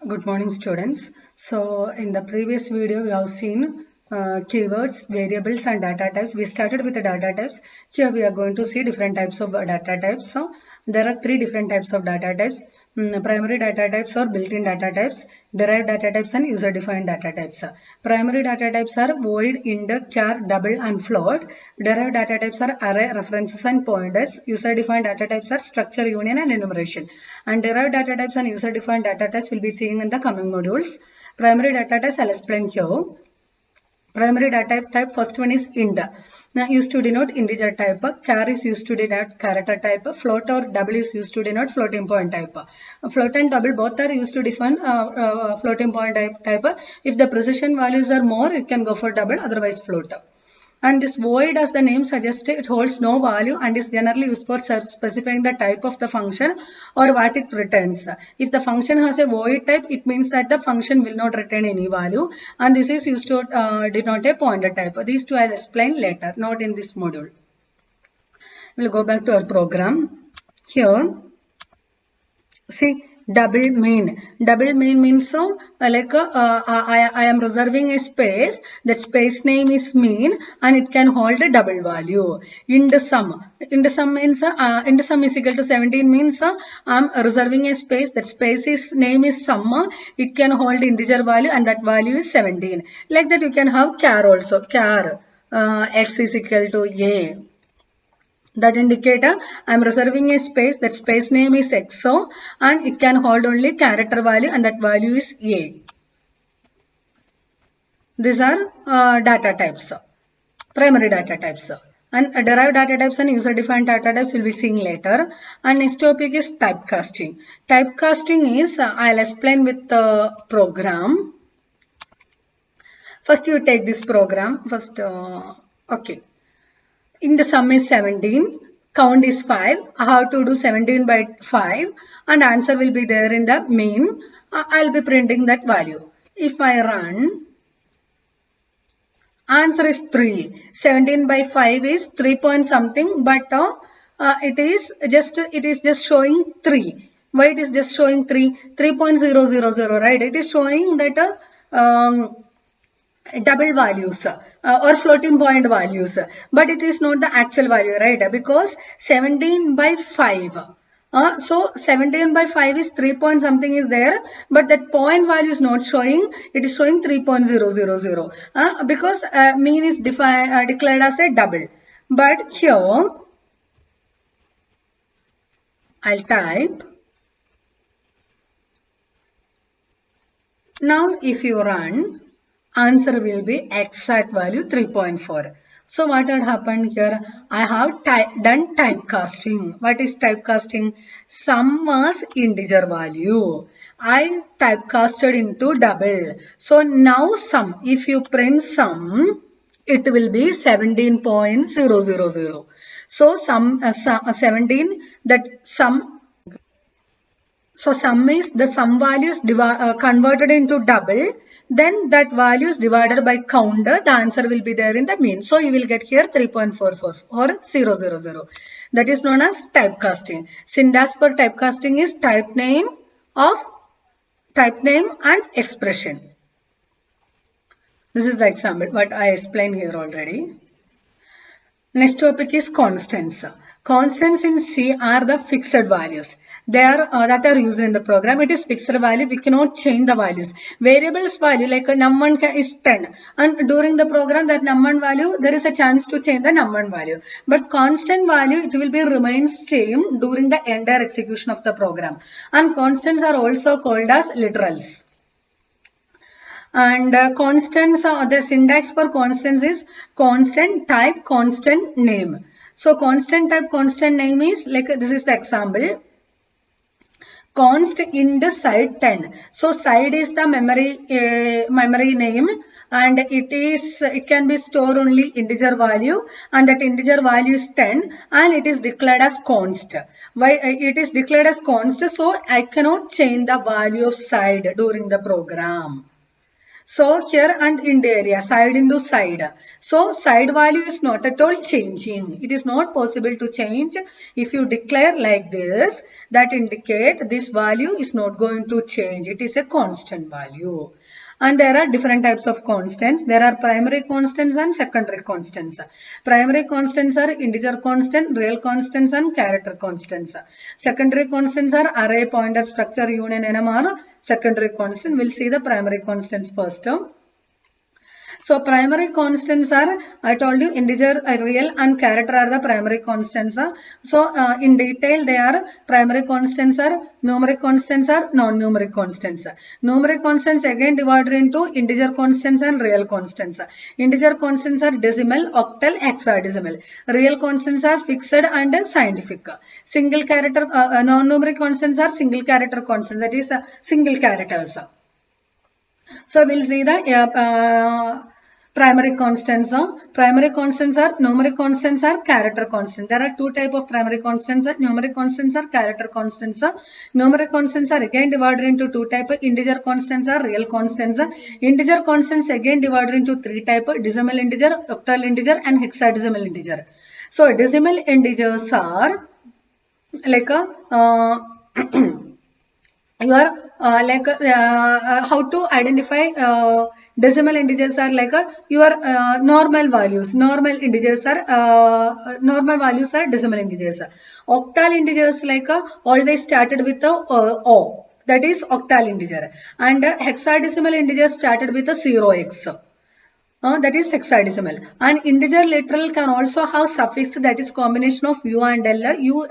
Good morning, students. So, in the previous video, we have seen keywords, variables, and data types. We started with the data types. Here, we are going to see different types of data types. So, there are three different types of data types. Primary data types or built-in data types, derived data types, and user-defined data types. Primary data types are void, int, char, double, and float. Derived data types are array, references, and pointers. User-defined data types are structure, union, and enumeration. And derived data types and user-defined data types will be seeing in the coming modules. Primary data types I'll explain here. Primary data type, first one is int. Now used to denote integer type. Char is used to denote character type. Float or double is used to denote floating point type. Float and double both are used to define floating point type. If the precision values are more, you can go for double, otherwise float. And this void, as the name suggests, it holds no value and is generally used for specifying the type of the function or what it returns. If the function has a void type, it means that the function will not return any value, and this is used to denote a pointer type. These two I'll explain later, not in this module. We'll go back to our program. Here, see, double mean means so I am reserving a space. That space name is mean and it can hold a double value. Int sum means int sum is equal to 17 means I am reserving a space. That space is name is sum. It can hold integer value and that value is 17. Like that you can have char also. Char x is equal to a. That indicator, I am reserving a space. That space name is exo and it can hold only character value and that value is a. These are data types, primary data types. And derived data types and user-defined data types will be seen later. And next topic is typecasting. Typecasting is, I'll explain with the program. First you take this program. First, okay. In the sum is 17, count is 5. I have to do 17 by 5 and answer will be there in the mean. I'll be printing that value. If I run, answer is 3. 17 by 5 is 3 point something, but it is just showing 3. Why it is just showing 3? 3.000, right? It is showing that double values or floating point values, but it is not the actual value, right? Because 17 by 5. So 17 by 5 is 3 point something is there, but that point value is not showing. It is showing 3.000 because mean is declared as a double. But here I'll type. Now if you run, answer will be exact value 3.4. So what had happened here? I have done typecasting. What is typecasting? Sum was integer value. I typecasted into double. So now sum, if you print sum, it will be 17.000. So sum 17, that sum. So sum is the sum value is converted into double. Then that value is divided by counter. The answer will be there in the mean. So you will get here 3.44 or 000. That is known as typecasting. Syntax for typecasting is type name and expression. This is the example what I explained here already. Next topic is constants. Constants in C are the fixed values. They are that are used in the program. It is fixed value. We cannot change the values. Variables value like num1 is 10, and during the program that num1 value there is a chance to change the num1 value. But constant value it will be remain same during the entire execution of the program. And constants are also called as literals. And constants, the syntax for constants is constant type, constant name. So constant type, constant name is like this is the example. Const int side 10. So side is the memory name, and it can be stored only integer value, and that integer value is 10, and it is declared as const. Why it is declared as const? So I cannot change the value of side during the program. So here and in the area, side into side. So side value is not at all changing. It is not possible to change. If you declare like this, that indicate this value is not going to change. It is a constant value. And there are different types of constants. There are primary constants and secondary constants. Primary constants are integer constant, real constants and character constants. Secondary constants are array, pointer, structure, union, NMR. Secondary constant. We'll see the primary constants first. So primary constants are, I told you, integer, real and character are the primary constants. So in detail they are primary constants are, numeric constants are, non-numeric constants. Numeric constants again divided into integer constants and real constants. Integer constants are decimal, octal, hexadecimal. Real constants are fixed and scientific. Single character, non-numeric constants are single character constants, that is single characters. So we'll see the primary constants. Primary constants are, numeric constants are, character constants. There are two types of primary constants. Numeric constants are, character constants. Numeric constants are again divided into two types. Integer constants are, real constants. Integer constants again divided into three types: decimal integer, octal integer and hexadecimal integer. So decimal integers are like how to identify decimal integers are like your normal values. Normal integers are normal values are decimal integers. Octal integers like always started with the O, that is octal integer, and hexadecimal integers started with a 0x. That is hexadecimal. And integer literal can also have suffix, that is combination of U and L. U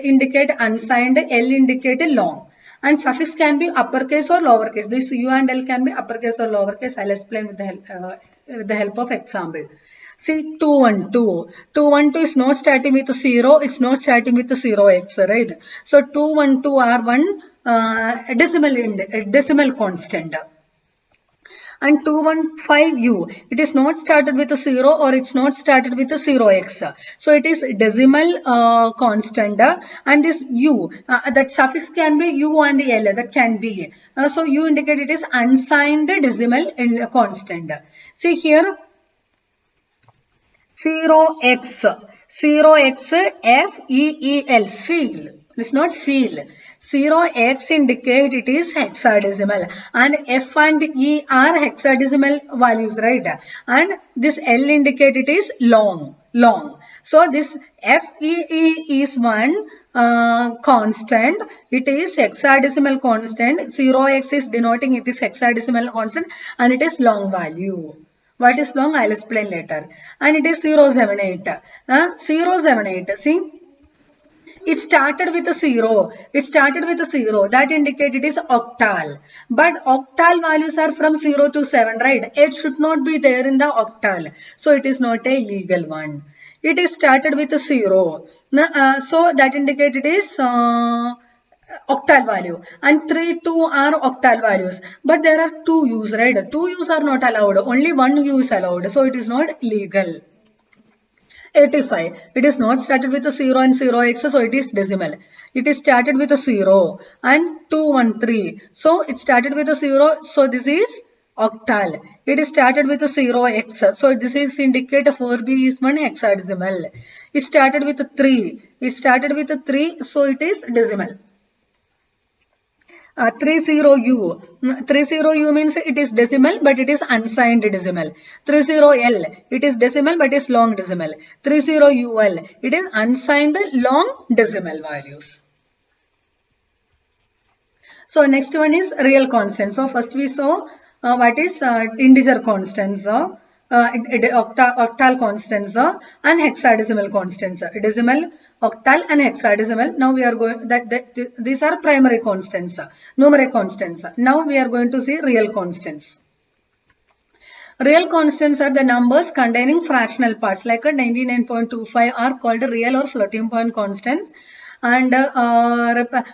indicate unsigned, L indicate long. And suffix can be uppercase or lowercase. This U and L can be uppercase or lowercase. I'll explain with the help of example. See 212. 212 is not starting with 0. It's not starting with 0x, right? So 212 are one decimal constant. And 215u, it is not started with a 0 or it's not started with a 0x. So it is decimal constant, and this u, that suffix can be u and l, that can be. So u indicate it is unsigned decimal in constant. See here 0x, 0x feel, feel. It's not feel. 0x indicate it is hexadecimal, and F and E are hexadecimal values, right? And this L indicate it is long, long. So this FEE is one constant. It is hexadecimal constant. 0x is denoting it is hexadecimal constant, and it is long value. What is long? I'll explain later. And it is 078. 078. See, it started with a 0. It started with a 0. That indicates it is octal. But octal values are from 0 to 7, right? It should not be there in the octal. So it is not a legal one. It is started with a 0. So that indicates it is octal value, and 3, 2 are octal values, but there are 2 U's, right? 2 U's are not allowed, only 1 U is allowed, so it is not legal. 85, it is not started with a 0 and 0x, so it is decimal. It is started with a 0, and 213, so it started with a 0, so this is octal. It is started with a 0x, so this is indicate 4b is one hexadecimal. It started with a 3, it started with a 3, so it is decimal. 30U. 30U means it is decimal, but it is unsigned decimal. 30L, it is decimal, but it is long decimal. 30UL, it is unsigned long decimal values. So next one is real constants. So first we saw what is integer constants, octal constants, and hexadecimal constants. Decimal, octal and hexadecimal. Now we are going these are primary constants, numeric constants. Now we are going to see real constants. Real constants are the numbers containing fractional parts, like 99.25 are called real or floating point constants. And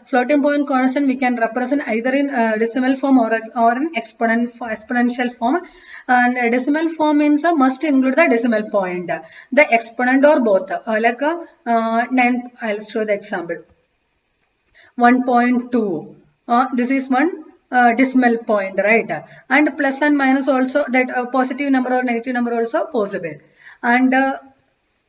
floating point constant we can represent either in decimal form or in exponential form. And decimal form means must include the decimal point, the exponent or both. Like 9, I'll show the example. 1.2. This is one decimal point, right? And plus and minus also, that positive number or negative number also possible. And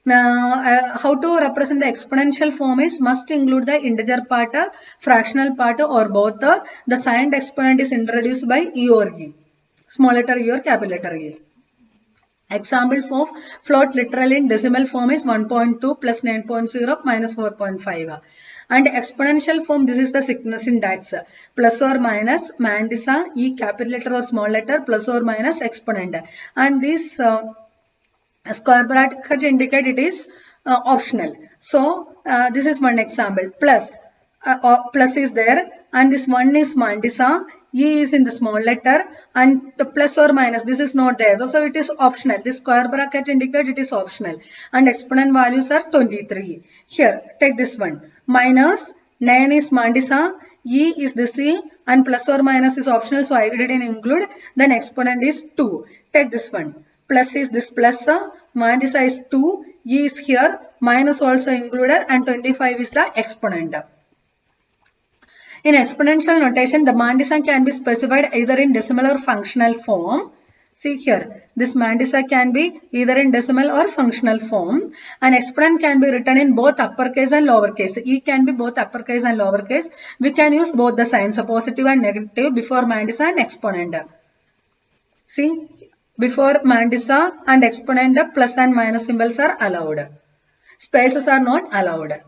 how to represent the exponential form is must include the integer part, fractional part, or both. The signed exponent is introduced by E or E, small letter E or capital letter E. Example of float literal in decimal form is 1.2 plus 9.0 minus 4.5. And exponential form, this is the syntax. Plus or minus, Mandisa, E capital letter or small letter, plus or minus exponent. And this square bracket indicate it is optional. So this is one example. Plus is there, and this one is Mandisa. E is in the small letter, and the plus or minus, this is not there. So it is optional. This square bracket indicate it is optional. And exponent values are 23. Here, take this one. Minus 9 is Mandisa, E is this E, and plus or minus is optional, so I didn't include. Then exponent is 2. Take this one. Plus is this plus, Mandisa is 2, E is here, minus also included, and 25 is the exponent. In exponential notation, the Mandisa can be specified either in decimal or functional form. See here, this Mandisa can be either in decimal or functional form. An exponent can be written in both uppercase and lowercase. E can be both uppercase and lowercase. We can use both the signs, positive and negative, before Mandisa and exponent. See, before Mandisa and exponent, plus and minus symbols are allowed. Spaces are not allowed.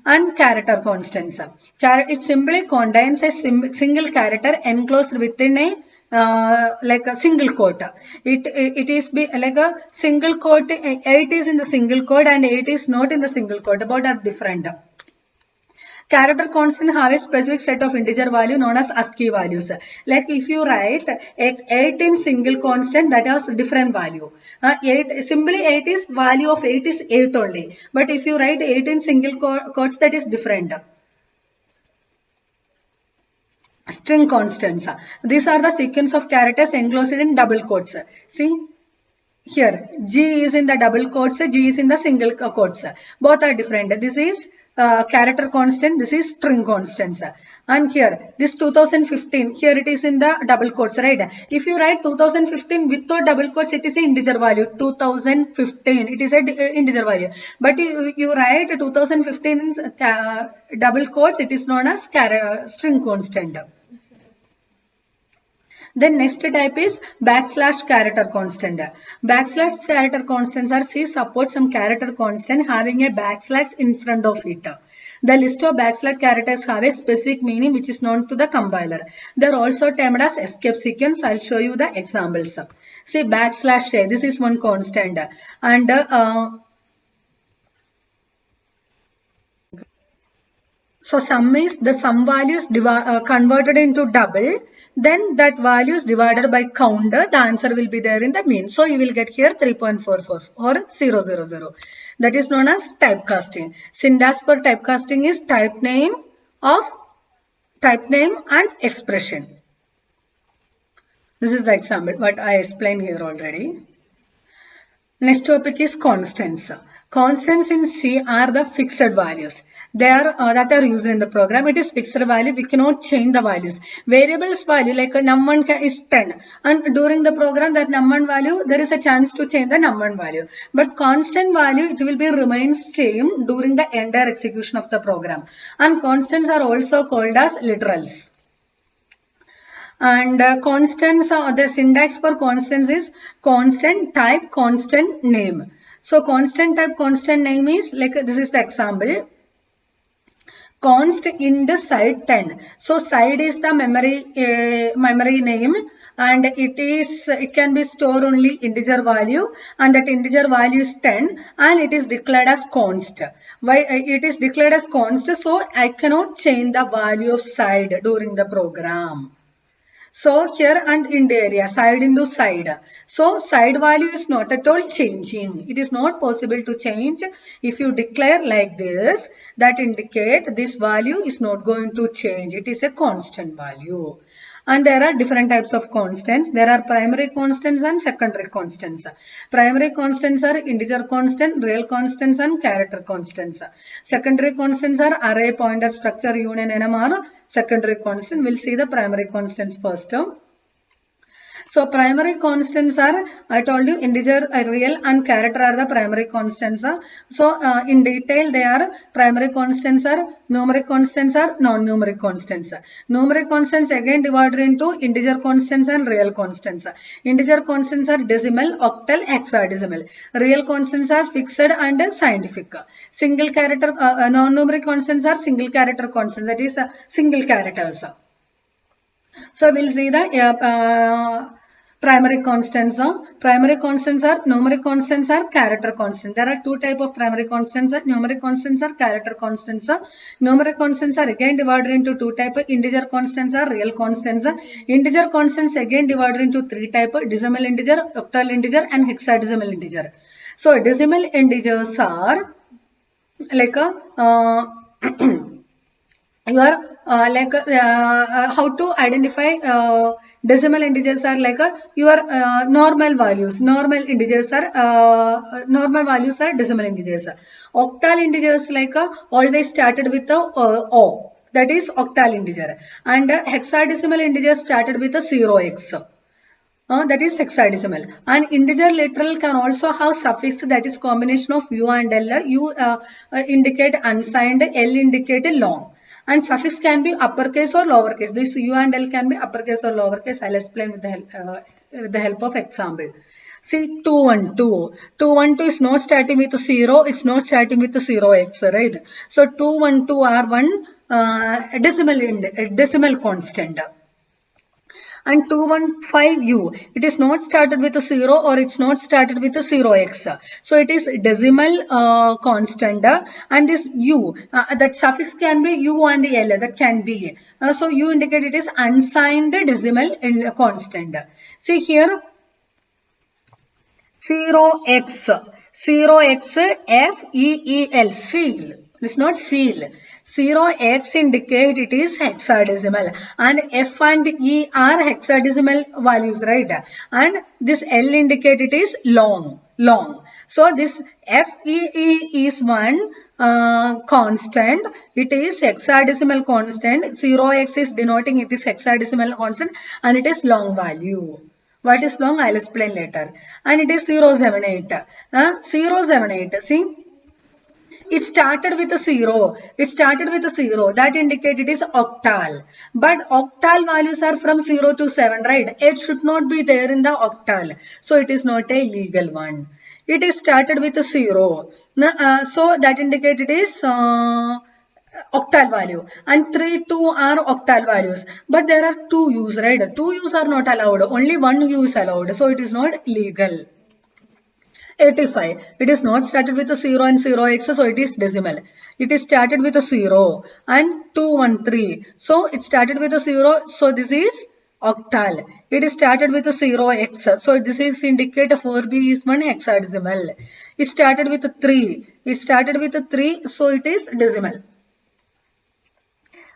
And character constants. It simply contains a single character enclosed within a like a single quote. It is like a single quote. 8 is in the single quote and 8 is not in the single quote. Both are different. Character constant have a specific set of integer value known as ASCII values. Like if you write 8 in single constant, that has different value. 8 is value of 8 is 8 only. But if you write 8 in single quotes, that is different. String constants. These are the sequence of characters enclosed in double quotes. See here, G is in the double quotes, G is in the single quotes. Both are different. This is character constant, this is string constants. And here, this 2015, here it is in the double quotes, right? If you write 2015 without double quotes, it is an integer value. 2015, it is an integer value. But you write 2015 in double quotes, it is known as string constant. Then next type is backslash character constant. Backslash character constants are support some character constant having a backslash in front of it. The list of backslash characters have a specific meaning which is known to the compiler. They are also termed as escape sequence. I'll show you the examples. See backslash a, this is one constant, and so sum is the sum value is converted into double, then that value is divided by counter, the answer will be there in the mean. So you will get here 3.44 or 000. That is known as typecasting. Syntax for typecasting is type name and expression. This is the example what I explained here already. Next topic is constants. Constants in C are the fixed values. They are that are used in the program. It is fixed value. We cannot change the values. Variables value like num1 is 10, and during the program that num1 value there is a chance to change the num1 value. But constant value it will be remain same during the entire execution of the program. And constants are also called as literals. And constants, the syntax for constants is constant type constant name. So constant type constant name is like this is the example. Const int side 10. So side is the memory name, and it can be stored only integer value, and that integer value is 10, and it is declared as const. Why it is declared as const? So I cannot change the value of side during the program. So here and int area, side into side. So side value is not at all changing. It is not possible to change. If you declare like this, that indicate this value is not going to change. It is a constant value. And there are different types of constants. There are primary constants and secondary constants. Primary constants are integer constant, real constants and character constants. Secondary constants are array, pointer, structure, union, NMR. Secondary constant. We'll see the primary constants first. So primary constants are, I told you, integer, real and character are the primary constants. So in detail they are primary constants are, numeric constants are, non-numeric constants. Numeric constants again divided into integer constants and real constants. Integer constants are decimal, octal, hexadecimal. Real constants are fixed and scientific. Single character, non-numeric constants are single character constants, that is single characters. So we'll see the primary constants. Primary constants are, numeric constants are, character constants. There are two types of primary constants. Numeric constants are, character constants. Numeric constants are again divided into two types. Integer constants are, real constants. Integer constants again divided into three types: decimal integer, octal integer and hexadecimal integer. So decimal integers are like how to identify decimal integers are like your normal values. Normal integers are normal values are decimal integers. Octal integers like always started with the O, that is octal integer, and hexadecimal integers started with a 0x. That is hexadecimal. And integer literal can also have suffix, that is combination of U and L. U indicate unsigned, L indicate long. And suffix can be uppercase or lowercase. This U and L can be uppercase or lowercase. I'll explain with the help of example. See 212. 212 is not starting with 0. It's not starting with 0x, right? So 212 are one decimal constant. And 215U, it is not started with a 0 or it's not started with a 0x. So it is decimal constant, and this U, that suffix can be U and L, that can be. So U indicate it is unsigned decimal in constant. See here 0x, 0x FEEL, feel. It's not feel. 0x indicate it is hexadecimal, and F and E are hexadecimal values, right? And this L indicate it is long. So this FEE is one constant. It is hexadecimal constant. 0x is denoting it is hexadecimal constant, and it is long value. What is long? I'll explain later. And it is 078. 078. See, it started with a 0. It started with a 0. That indicates it is octal. But octal values are from 0 to 7, right? It should not be there in the octal. So it is not a legal one. It is started with a 0. So that indicates it is octal value. And 3, 2 are octal values. But there are 2 U's, right? 2 U's are not allowed. Only 1 U is allowed. So it is not legal. 85. It is not started with a 0 and 0x, so it is decimal. It is started with a 0 and 213. So it started with a 0, so this is octal. It is started with a 0x, so this is indicate 4b is one hexadecimal. It started with a 3. It started with a 3, so it is decimal.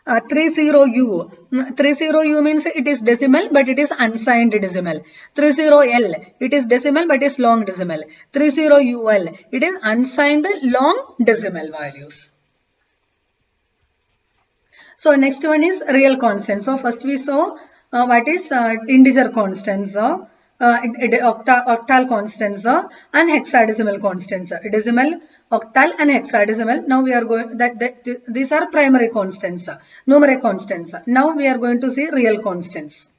30U. 30U means it is decimal, but it is unsigned decimal. 30L, it is decimal, but it is long decimal. 30UL, it is unsigned long decimal values. So next one is real constants. So first we saw what is integer constants. Octal constants and hexadecimal constants. Decimal, octal and hexadecimal. Now we are going these are primary constants, numeric constants. Now we are going to see real constants.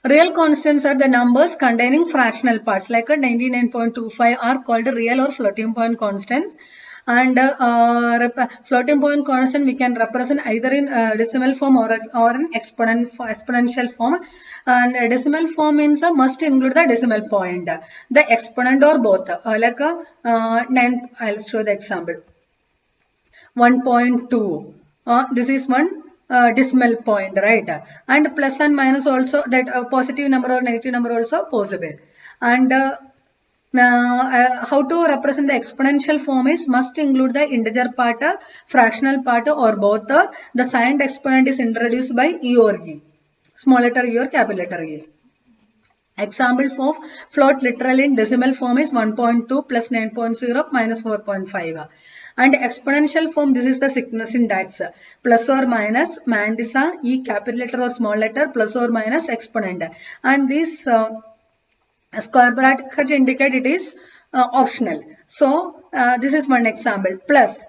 Real constants are the numbers containing fractional parts, like a 99.25 are called real or floating point constants. And floating point constant we can represent either in decimal form or in exponential form. And decimal form means must include the decimal point, the exponent or both. Like 9, I'll show the example. 1.2. This is one decimal point, right? And plus and minus also, that positive number or negative number also possible. And how to represent the exponential form is must include the integer part, fractional part or both. The signed exponent is introduced by E or E. small letter E or capital letter E. Example of float literal in decimal form is 1.2 plus 9.0 minus 4.5. And exponential form, this is the syntax. Plus or minus Mandisa, E capital letter or small letter, plus or minus exponent. And this square bracket indicate it is optional. So this is one example. Plus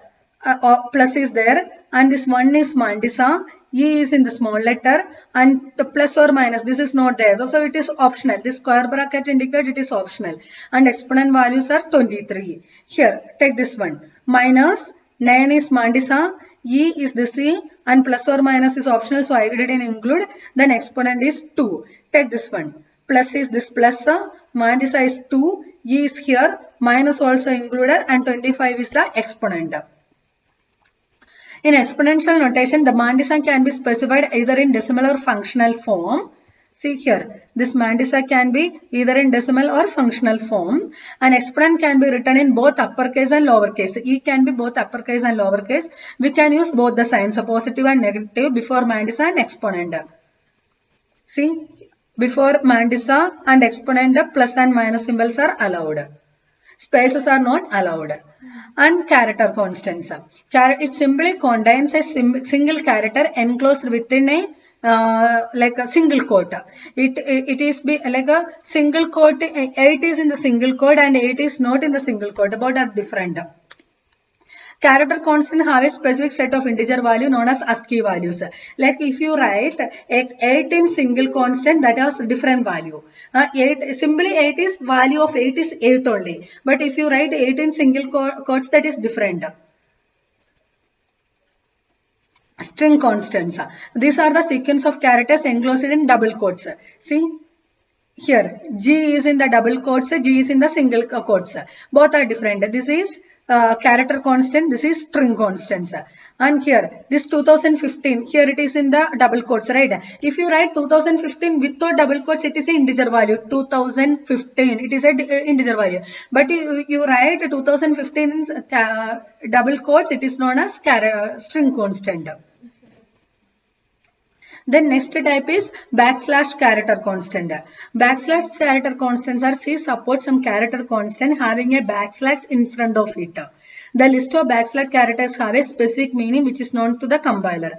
is there, and this one is Mandisa. E is in the small letter, and the plus or minus, this is not there. So it is optional. This square bracket indicate it is optional. And exponent values are 23. Here, take this one. Minus 9 is Mandisa, E is this E, and plus or minus is optional, so I didn't include. Then exponent is 2. Take this one. Plus is this plus, Mandisa is 2, E is here, minus also included, and 25 is the exponent. In exponential notation, the Mandisa can be specified either in decimal or functional form. See here, this Mandisa can be either in decimal or functional form. An exponent can be written in both uppercase and lowercase. E can be both uppercase and lowercase. We can use both the signs, so positive and negative, before Mandisa and exponent. See, before Mandisa and exponent, plus and minus symbols are allowed. Spaces are not allowed. And character constants. It simply contains a single character enclosed within a like a single quote. It is like a single quote. 8 is in the single quote and 8 is not in the single quote. Both are different. Character constant have a specific set of integer value known as ASCII values. Like if you write 8 in single constant, that has different value. 8 is value of 8 is 8 only. But if you write 8 in single quotes, that is different. String constants. These are the sequence of characters enclosed in double quotes. See here, G is in the double quotes, G is in the single quotes. Both are different. This is character constant, this is string constants. And here, this 2015, here it is in the double quotes, right? If you write 2015 without double quotes, it is an integer value. 2015, it is an integer value. But you write 2015 in double quotes, it is known as string constant. Then next type is backslash character constant. Backslash character constants are C support some character constant having a backslash in front of it. The list of backslash characters have a specific meaning which is known to the compiler.